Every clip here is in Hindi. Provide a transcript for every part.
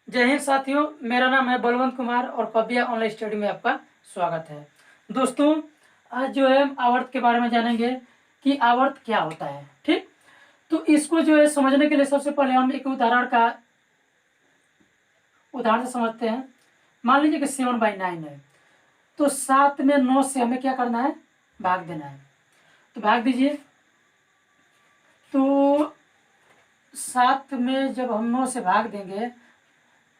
जय हिंद साथियों, मेरा नाम है बलवंत कुमार और पबिया ऑनलाइन स्टडी में आपका स्वागत है। दोस्तों, आज जो है आवर्त के बारे में जानेंगे कि आवर्त क्या होता है। ठीक, तो इसको जो है समझने के लिए सबसे पहले हम एक उदाहरण से समझते हैं। मान लीजिए कि 7/9 है, तो 7 में 9 से हमें क्या करना है, भाग देना है। तो भाग दीजिए। तो 7 में जब हम 9 से भाग देंगे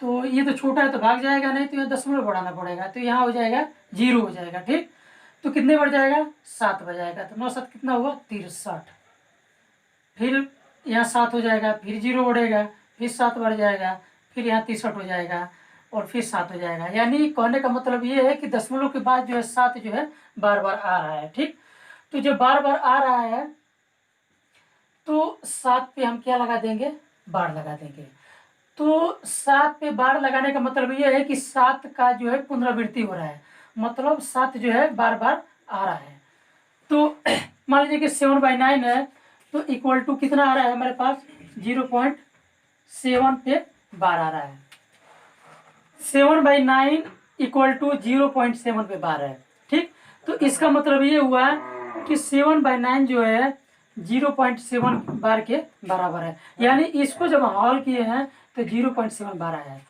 तो ये तो छोटा है तो भाग जाएगा नहीं, तो यहाँ दशमलव बढ़ाना पड़ेगा, तो यहाँ हो जाएगा 0 हो जाएगा। ठीक, तो कितने बढ़ जाएगा, 7 बढ़ जाएगा। तो 9 7 कितना हुआ, 63। फिर यहाँ 7 हो जाएगा, फिर 0 बढ़ेगा, फिर 7 बढ़ जाएगा, फिर यहाँ 63 हो जाएगा और फिर 7 हो जाएगा। यानी कहने का मतलब ये है कि दशमलव के बाद जो है 7 जो है बार बार आ रहा है। ठीक, तो जब बार बार आ रहा है तो 7 पे हम क्या लगा देंगे, बार लगा देंगे। तो 7 पे बार लगाने का मतलब ये है कि 7 का जो है पुनरावृत्ति हो रहा है, मतलब 7 जो है बार बार आ रहा है। तो मान लीजिए कि 7/9 है, तो इक्वल टू कितना आ रहा है हमारे पास, 0.7 पे बार आ रहा है। 7/9 इक्वल टू 0.7 पे बार है। ठीक, तो इसका मतलब ये हुआ कि 7/9 जो है 0.7 बार के बराबर है। यानी इसको जब हम हल किए हैं तो 0.7 बार आया है।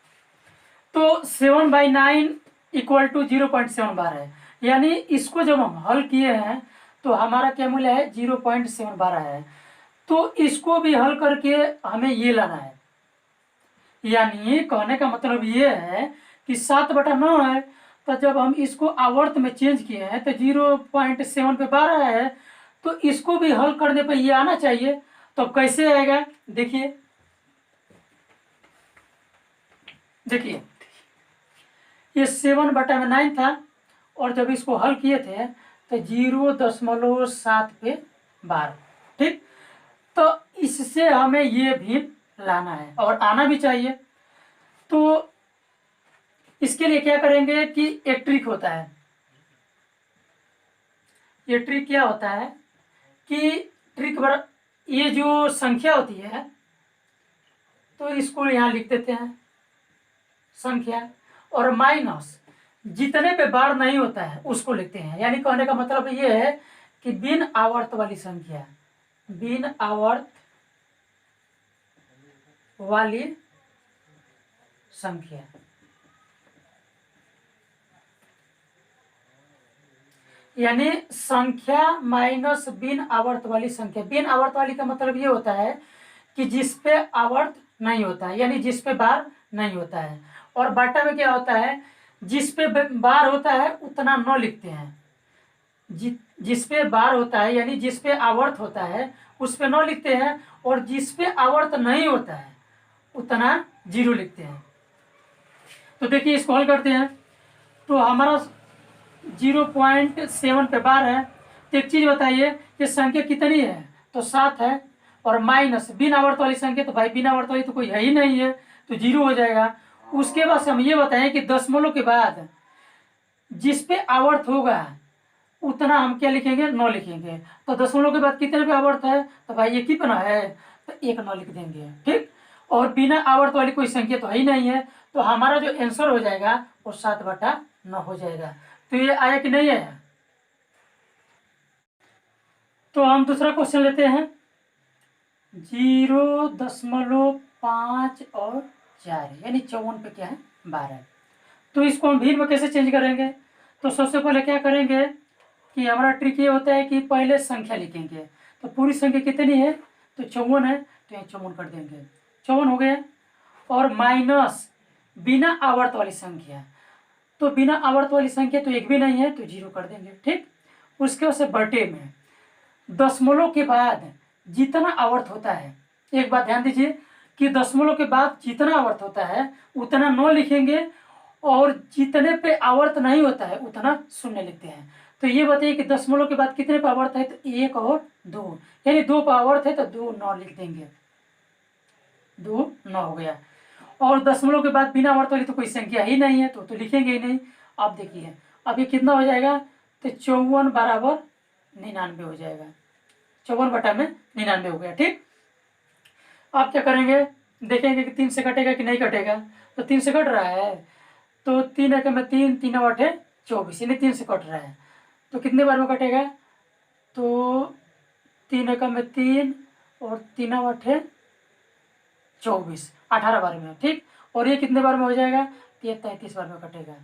तो 7/9 इक्वल टू 0.7 बार है। यानी इसको जब हम हल किए हैं तो हमारा क्या मूल्य है, 0.7 बार आया है। तो इसको भी हल करके हमें ये लाना है। यानी कहने का मतलब ये है कि 7/9 है, तो जब हम इसको आवर्त में चेंज किए हैं तो 0.7 पे बार आया है, तो इसको भी हल करने पे ये आना चाहिए। तो कैसे आएगा, देखिए देखिए ये 7/9 था और जब इसको हल किए थे तो 0.7 पे बार। ठीक, तो इससे हमें ये भी लाना है और आना भी चाहिए। तो इसके लिए क्या करेंगे कि एक ट्रिक होता है। ये ट्रिक क्या होता है कि ये जो संख्या होती है तो इसको यहाँ लिख देते हैं संख्या, और माइनस जितने पे बार नहीं होता है उसको लिखते हैं। यानी कहने का मतलब ये है कि बिन आवर्त वाली संख्या, बिन आवर्त वाली संख्या, यानी संख्या माइनस बिन आवर्त वाली संख्या। बिन आवर्त वाली का मतलब ये होता है कि जिस पे आवर्त नहीं होता है, यानी जिस पे बार नहीं होता है। और बाटा में क्या होता है, जिस पे बार होता है उतना न लिखते हैं। जिस पे बार होता है यानी जिस पे आवर्त होता है उस पे 9 लिखते हैं, और जिस पे आवर्त नहीं होता है उतना 0 लिखते हैं। तो देखिए इसको हल करते हैं। तो हमारा 0.7 पे बार है। तो एक चीज बताइए, ये संख्या कितनी है, तो 7 है, और माइनस बिन आवर्त वाली संख्या, तो भाई बिन आवर्त वाली तो कोई है ही नहीं है, तो 0 हो जाएगा। उसके बाद हम ये बताएं कि दशमलव के बाद जिस पे आवर्त होगा उतना हम क्या लिखेंगे, 9 लिखेंगे। तो दशमलव के बाद कितने पे आवर्त है, तो भाई ये कितना है, तो 1 9 लिख देंगे। ठीक, और बिना आवर्त वाली कोई संख्या तो है ही नहीं है, तो हमारा जो आंसर हो जाएगा वो 7/9 हो जाएगा। तो ये आया कि नहीं आया। तो हम दूसरा क्वेश्चन लेते हैं। 0.5 और 4 यानी 54 पे क्या है, 12। तो इसको हम भीड़ में कैसे चेंज करेंगे। तो सबसे पहले क्या करेंगे कि हमारा ट्रिक ये होता है कि पहले संख्या लिखेंगे। तो पूरी संख्या कितनी है, तो 54 है, तो यहाँ 54 कर देंगे, 54 हो गया। और माइनस बिना आवर्त वाली संख्या, तो बिना आवर्त वाली संख्या तो एक भी नहीं है, तो 0 कर देंगे। ठीक, उसके बाद से बटे में दशमलव के बाद जितना आवर्त होता है, एक बात ध्यान दीजिए कि दशमलव के बाद जितना आवर्त होता है उतना 9 लिखेंगे, और जितने पे आवर्त नहीं होता है उतना 0 लिखते हैं। तो ये बताइए कि दशमलव के बाद कितने पे आवर्त है, तो 1 और 2, यानी 2 पे आवर्त है तो 2 9 लिख देंगे, 2 9 हो गया। और दशमलव के बाद बिना आवर्त वाली तो कोई संख्या ही नहीं है, तो लिखेंगे ही नहीं। अब देखिए अब ये कितना हो जाएगा, तो 54 बराबर 99 हो जाएगा, 54 बटा में 99 हो गया। ठीक, अब क्या करेंगे, देखेंगे कि 3 से कटेगा कि नहीं कटेगा। तो 3 से कट रहा है, तो 3 एकम में 3, 3 आठे 24, यानी 3 से कट रहा है। तो कितने बार में कटेगा, तो 3 एकम में 3 और 3 आठे 24, 18 बार में, ठीक। और ये कितने बार में हो जाएगा, ये 33 बार में कटेगा,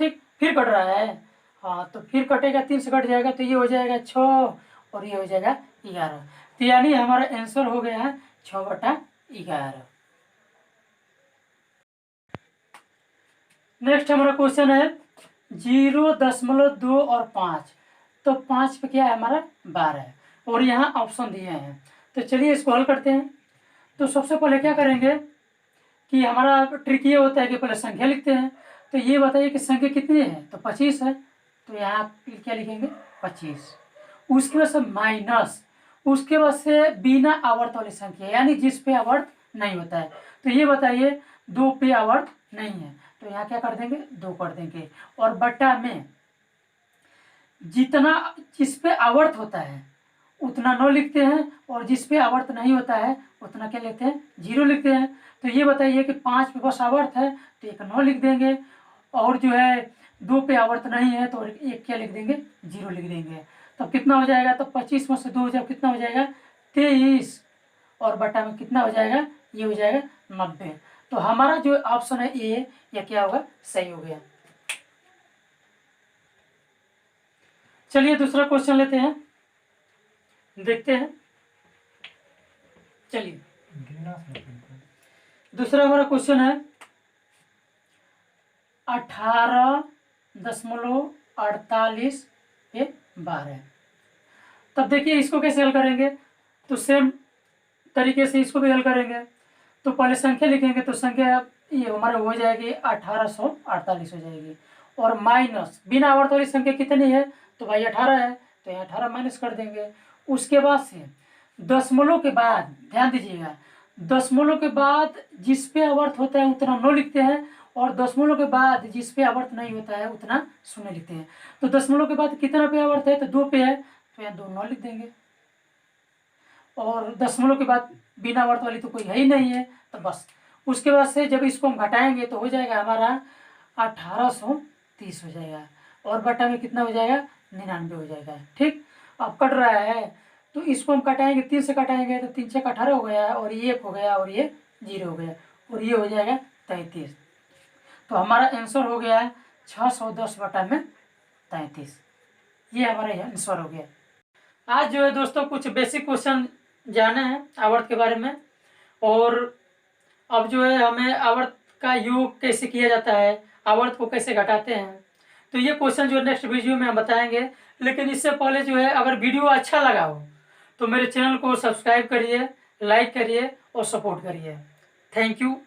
ठीक। फिर कट रहा है, हाँ, तो फिर कटेगा, 3 से कट जाएगा, तो ये हो जाएगा 6 और ये हो जाएगा 11। तो यानी हमारा आंसर हो गया है 6/11। नेक्स्ट हमारा क्वेश्चन है 0.2 और 5। तो 5 पे क्या है हमारा 12 है, और यहाँ ऑप्शन दिए हैं। तो चलिए इसको हल करते हैं। तो सबसे पहले क्या करेंगे कि हमारा ट्रिक ये होता है कि पहले संख्या लिखते हैं। तो ये बताइए कि संख्या कितनी है, तो 25 है। तो यहाँ क्या लिखेंगे 25। उसके बाद से माइनस, उसके बाद से बिना आवर्त वाली संख्या, यानी जिस पे आवर्त नहीं होता है। तो ये बताइए 2 पे आवर्त नहीं है, तो यहाँ क्या कर देंगे 2 कर देंगे। और बट्टा में जितना जिस पे आवर्त होता है उतना 9 लिखते हैं, और जिस पे आवर्त नहीं होता है उतना क्या लिखते हैं 0 लिखते हैं। तो ये बताइए कि 5 पे बस आवर्त है तो एक 9 लिख देंगे, और जो है 2 पे आवर्त नहीं है तो एक क्या लिख देंगे 0 लिख देंगे। तब कितना हो जाएगा, तो 25 में से 2 जब कितना हो जाएगा 23, और बटा में कितना हो जाएगा, ये हो जाएगा 90। तो हमारा जो ऑप्शन है ए, या क्या होगा सही हो गया। चलिए दूसरा क्वेश्चन लेते हैं, देखते हैं। चलिए दूसरा हमारा क्वेश्चन है 18.48 पे 12। तब देखिए इसको कैसे हल करेंगे, तो सेम तरीके से इसको भी हल करेंगे। तो पहले संख्या लिखेंगे, तो संख्या ये हमारे हो जाएगी 1848 हो जाएगी, और माइनस बिना आवर्त वाली संख्या कितनी है, तो भाई 18 है, तो यहाँ 18 माइनस कर देंगे। उसके बाद से दशमलव के बाद ध्यान दीजिएगा, दशमलव के बाद जिस पे आवर्त होता है उतना 9 लिखते हैं, और दशमलव के बाद जिस पे आवर्त नहीं होता है उतना 0 लिखते हैं। तो दशमलव के बाद कितना पे आवर्त है, तो 2 पे है, तो यहाँ 2 9 लिख देंगे। और दशमलव के बाद बिना आवर्त वाली तो कोई है ही नहीं है, तो बस उसके बाद से जब इसको हम घटाएंगे तो हो जाएगा हमारा 1830 हो जाएगा, और बटा में कितना हो जाएगा 99 हो जाएगा, ठीक। अब कट रहा है तो इसको हम कटाएंगे, 3 से कटाएंगे, तो 3 से 18 हो गया, और ये 1 हो गया, और ये 0 हो गया, और ये हो जाएगा 33। तो हमारा आंसर हो गया है 610/33। ये हमारा आंसर हो गया। आज जो है दोस्तों कुछ बेसिक क्वेश्चन जाना है आवर्त के बारे में, और अब जो है हमें आवर्त का योग कैसे किया जाता है, आवर्त को कैसे घटाते हैं, तो ये क्वेश्चन जो नेक्स्ट वीडियो में हम बताएंगे। लेकिन इससे पहले जो है अगर वीडियो अच्छा लगा हो तो मेरे चैनल को सब्सक्राइब करिए, लाइक करिए और सपोर्ट करिए। Thank you.